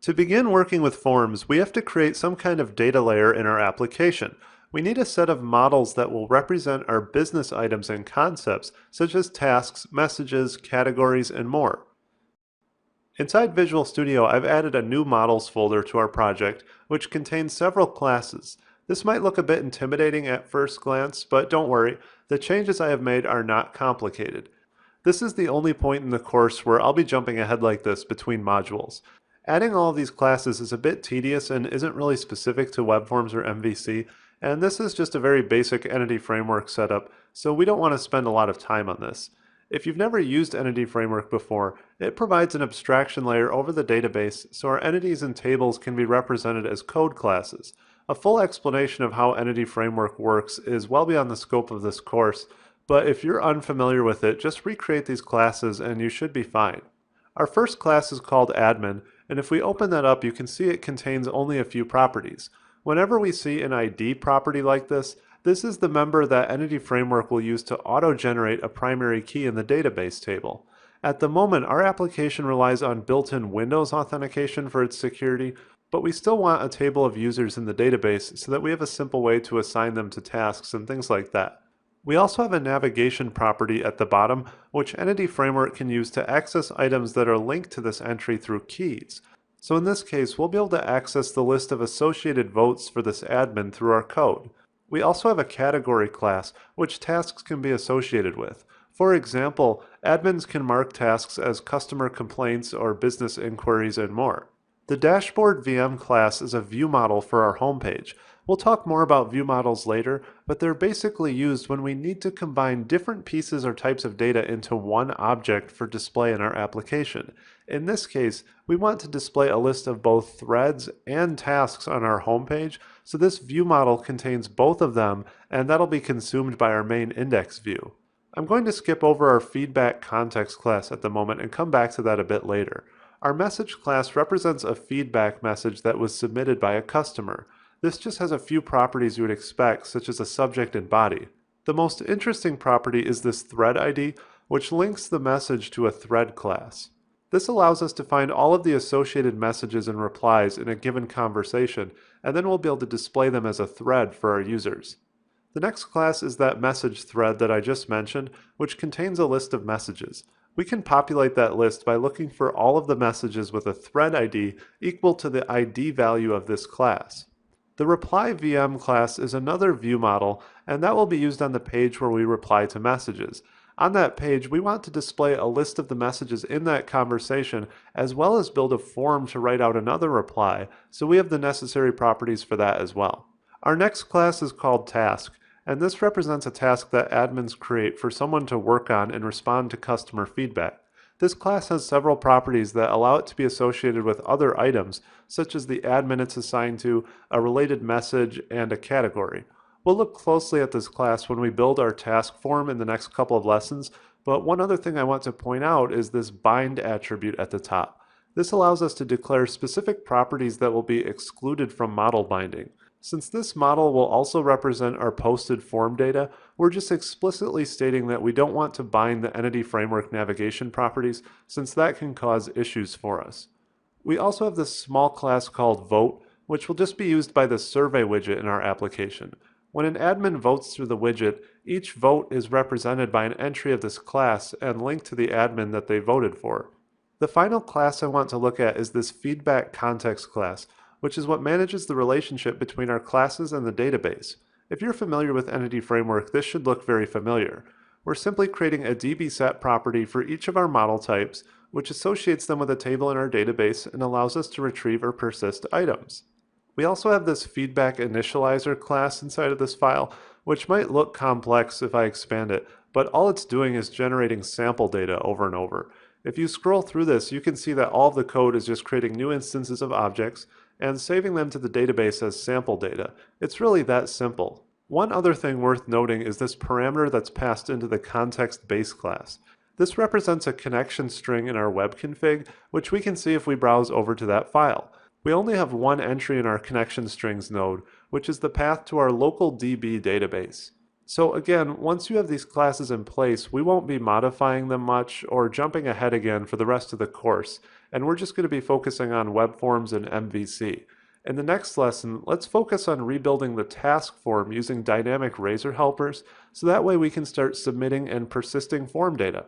To begin working with forms, we have to create some kind of data layer in our application. We need a set of models that will represent our business items and concepts, such as tasks, messages, categories, and more. Inside Visual Studio, I've added a new models folder to our project, which contains several classes. This might look a bit intimidating at first glance, but don't worry, the changes I have made are not complicated. This is the only point in the course where I'll be jumping ahead like this between modules. Adding all of these classes is a bit tedious and isn't really specific to Web Forms or MVC, and this is just a very basic entity framework setup, so we don't want to spend a lot of time on this. If you've never used Entity Framework before, it provides an abstraction layer over the database so our entities and tables can be represented as code classes. A full explanation of how Entity Framework works is well beyond the scope of this course, but if you're unfamiliar with it, just recreate these classes and you should be fine. Our first class is called Admin, and if we open that up, you can see it contains only a few properties. Whenever we see an ID property like this, this is the member that Entity Framework will use to auto-generate a primary key in the database table. At the moment, our application relies on built-in Windows authentication for its security, but we still want a table of users in the database so that we have a simple way to assign them to tasks and things like that. We also have a navigation property at the bottom, which Entity Framework can use to access items that are linked to this entry through keys. So in this case, we'll be able to access the list of associated votes for this admin through our code. We also have a category class, which tasks can be associated with. For example, admins can mark tasks as customer complaints or business inquiries and more. The dashboard VM class is a view model for our homepage. We'll talk more about view models later, but they're basically used when we need to combine different pieces or types of data into one object for display in our application. In this case, we want to display a list of both threads and tasks on our homepage, so this view model contains both of them, and that'll be consumed by our main index view. I'm going to skip over our feedback context class at the moment and come back to that a bit later. Our message class represents a feedback message that was submitted by a customer. This just has a few properties you would expect, such as a subject and body. The most interesting property is this thread ID, which links the message to a thread class. This allows us to find all of the associated messages and replies in a given conversation, and then we'll be able to display them as a thread for our users. The next class is that message thread that I just mentioned, which contains a list of messages. We can populate that list by looking for all of the messages with a thread ID equal to the ID value of this class. The reply VM class is another view model, and that will be used on the page where we reply to messages. On that page, we want to display a list of the messages in that conversation, as well as build a form to write out another reply, so we have the necessary properties for that as well. Our next class is called Task, and this represents a task that admins create for someone to work on and respond to customer feedback. This class has several properties that allow it to be associated with other items, such as the admin it's assigned to, a related message, and a category. We'll look closely at this class when we build our task form in the next couple of lessons, but one other thing I want to point out is this bind attribute at the top. This allows us to declare specific properties that will be excluded from model binding. Since this model will also represent our posted form data, we're just explicitly stating that we don't want to bind the Entity Framework navigation properties, since that can cause issues for us. We also have this small class called Vote, which will just be used by the survey widget in our application. When an admin votes through the widget, each vote is represented by an entry of this class and linked to the admin that they voted for. The final class I want to look at is this feedback context class, which is what manages the relationship between our classes and the database. If you're familiar with Entity Framework, this should look very familiar. We're simply creating a dbSet property for each of our model types, which associates them with a table in our database and allows us to retrieve or persist items. We also have this feedback initializer class inside of this file, which might look complex if I expand it, but all it's doing is generating sample data over and over. If you scroll through this, you can see that all of the code is just creating new instances of objects and saving them to the database as sample data. It's really that simple. One other thing worth noting is this parameter that's passed into the context base class. This represents a connection string in our web config, which we can see if we browse over to that file. We only have one entry in our connection strings node, which is the path to our local DB database. So again, once you have these classes in place, we won't be modifying them much or jumping ahead again for the rest of the course, and we're just going to be focusing on web forms and MVC. In the next lesson, let's focus on rebuilding the task form using dynamic razor helpers, so that way we can start submitting and persisting form data.